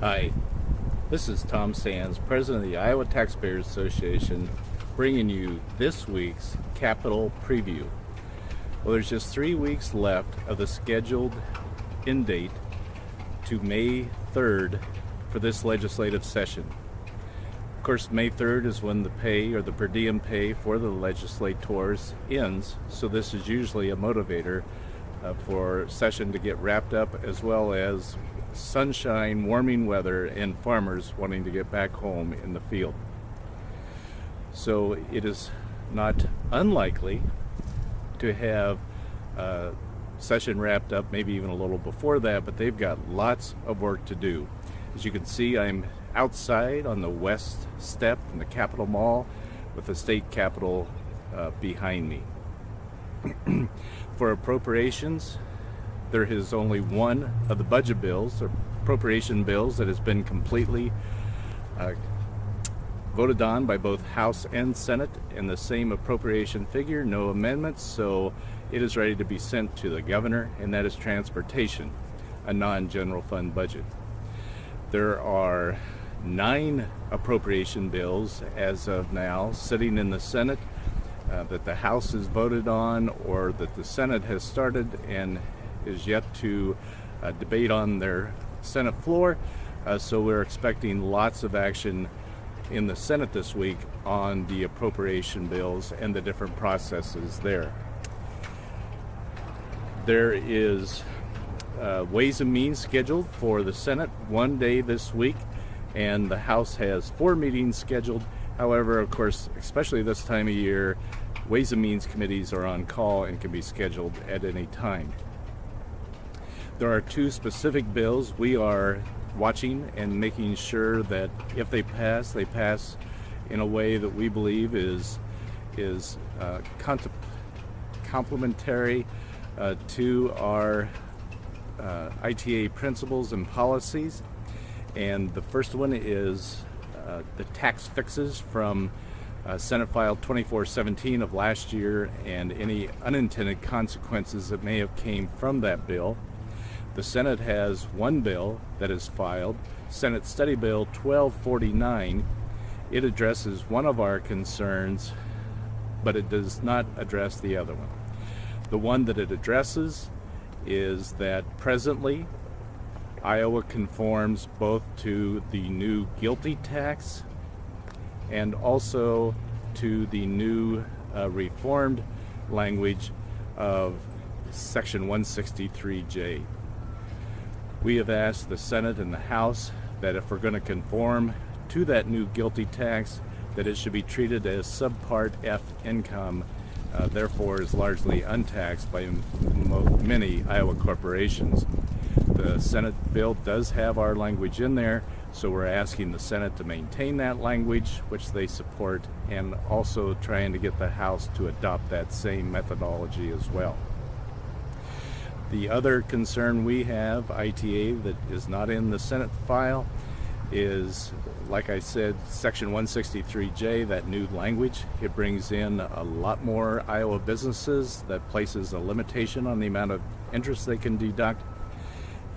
Hi, this is Tom Sands, President of the Iowa Taxpayers Association, bringing you this week's Capitol Preview. Well, there's just 3 weeks left of the scheduled end date to May 3rd for this legislative session. Of course, May 3rd is when the pay or the per diem pay for the legislators ends, so this is usually a motivator for session to get wrapped up, as well as sunshine, warming weather, and farmers wanting to get back home in the field. So it is not unlikely to have session wrapped up, maybe even a little before that, but they've got lots of work to do. As you can see, I'm outside on the west step in the Capitol Mall with the state capitol behind me. For appropriations, there is only one of the budget bills or appropriation bills that has been completely voted on by both House and Senate, and the same appropriation figure, no amendments, so it is ready to be sent to the governor, and that is transportation, a non-general fund budget. There are 9 appropriation bills as of now sitting in the Senate that the House has voted on, or that the Senate has started and is yet to debate on their Senate floor. So we're expecting lots of action in the Senate this week on the appropriation bills and the different processes there. There is Ways and Means scheduled for the Senate one day this week, and the House has 4 meetings scheduled. However, of course, especially this time of year, Ways and Means committees are on call and can be scheduled at any time. There are 2 specific bills we are watching and making sure that if they pass in a way that we believe is complementary to our ITA principles and policies. And the first one is the tax fixes from Senate File 2417 of last year and any unintended consequences that may have came from that bill. The Senate has one bill that is filed, Senate Study Bill 1249. It addresses one of our concerns, but it does not address the other one. The one that it addresses is that presently Iowa conforms both to the new GILTI tax and also to the new reformed language of Section 163J. We have asked the Senate and the House that if we're going to conform to that new GILTI tax, that it should be treated as Subpart F income, therefore is largely untaxed by many Iowa corporations. The Senate bill does have our language in there, so we're asking the Senate to maintain that language, which they support, and also trying to get the House to adopt that same methodology as well. The other concern we have, ITA, that is not in the Senate file is, like I said, Section 163J, that new language. It brings in a lot more Iowa businesses, that places a limitation on the amount of interest they can deduct.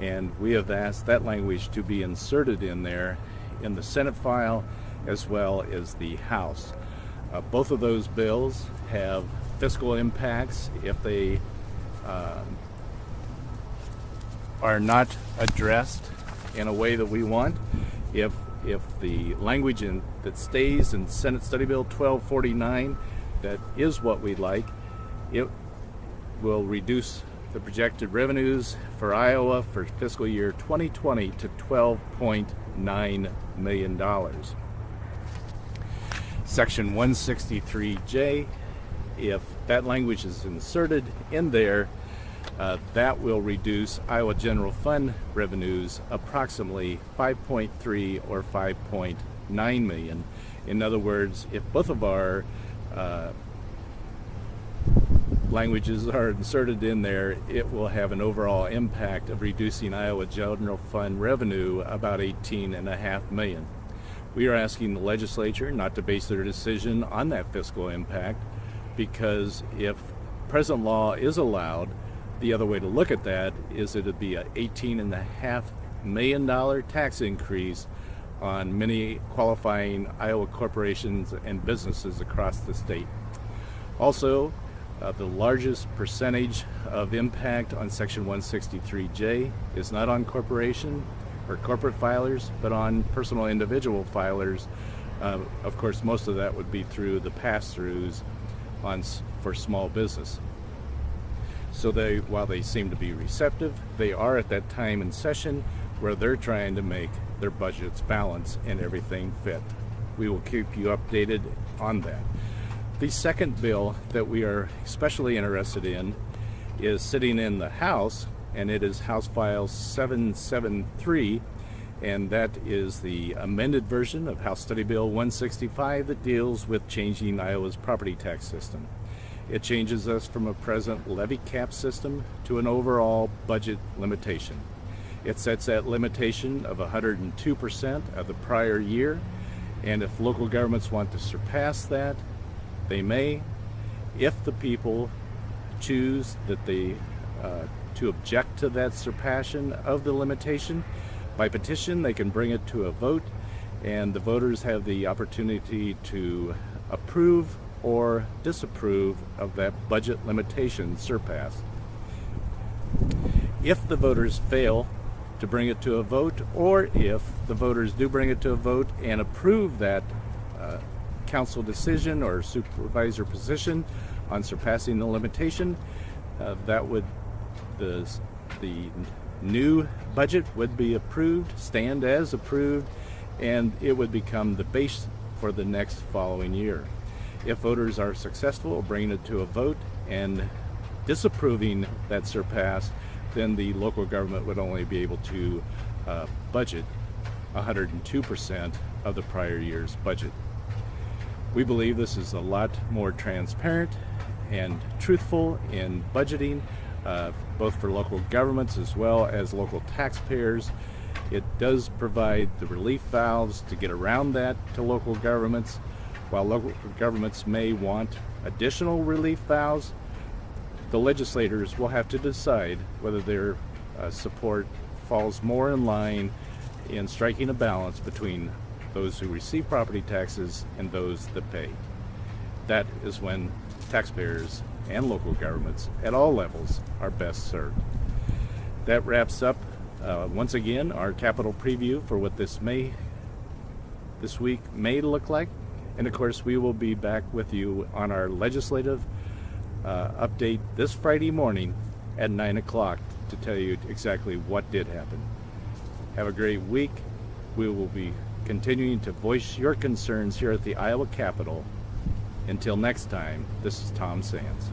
And we have asked that language to be inserted in there in the Senate file as well as the House. Both of those bills have fiscal impacts if they are not addressed in a way that we want. If the language that stays in Senate Study Bill 1249, that is what we like, it will reduce the projected revenues for Iowa for fiscal year 2020 to $12.9 million. Section 163J, if that language is inserted in there, that will reduce Iowa General Fund revenues approximately 5.3 or 5.9 million. In other words, if both of our languages are inserted in there, it will have an overall impact of reducing Iowa General Fund revenue about 18.5 million. We are asking the legislature not to base their decision on that fiscal impact, because if present law is allowed, the other way to look at that is it would be a $18.5 million tax increase on many qualifying Iowa corporations and businesses across the state. Also, the largest percentage of impact on Section 163J is not on corporation or corporate filers, but on personal individual filers. Of course, most of that would be through the pass-throughs for small business. So while they seem to be receptive, they are at that time in session where they're trying to make their budgets balance and everything fit. We will keep you updated on that. The second bill that we are especially interested in is sitting in the House, and it is House File 773, and that is the amended version of House Study Bill 165 that deals with changing Iowa's property tax system. It changes us from a present levy cap system to an overall budget limitation. It sets that limitation of 102% of the prior year, and if local governments want to surpass that, they may. If the people choose that to object to that surpassing of the limitation, by petition they can bring it to a vote, and the voters have the opportunity to approve or disapprove of that budget limitation surpass. If the voters fail to bring it to a vote, or if the voters do bring it to a vote and approve that council decision or supervisor position on surpassing the limitation, the new budget would be approved, stand as approved, and it would become the base for the next following year. If voters are successful bringing it to a vote and disapproving that surpass, then the local government would only be able to budget 102% of the prior year's budget. We believe this is a lot more transparent and truthful in budgeting, both for local governments as well as local taxpayers. It does provide the relief valves to get around that to local governments. While local governments may want additional relief valves, the legislators will have to decide whether their support falls more in line in striking a balance between those who receive property taxes and those that pay. That is when taxpayers and local governments at all levels are best served. That wraps up once again our capital preview for what this week may look like. And of course, we will be back with you on our legislative update this Friday morning at 9 o'clock to tell you exactly what did happen. Have a great week. We will be continuing to voice your concerns here at the Iowa Capitol. Until next time, this is Tom Sands.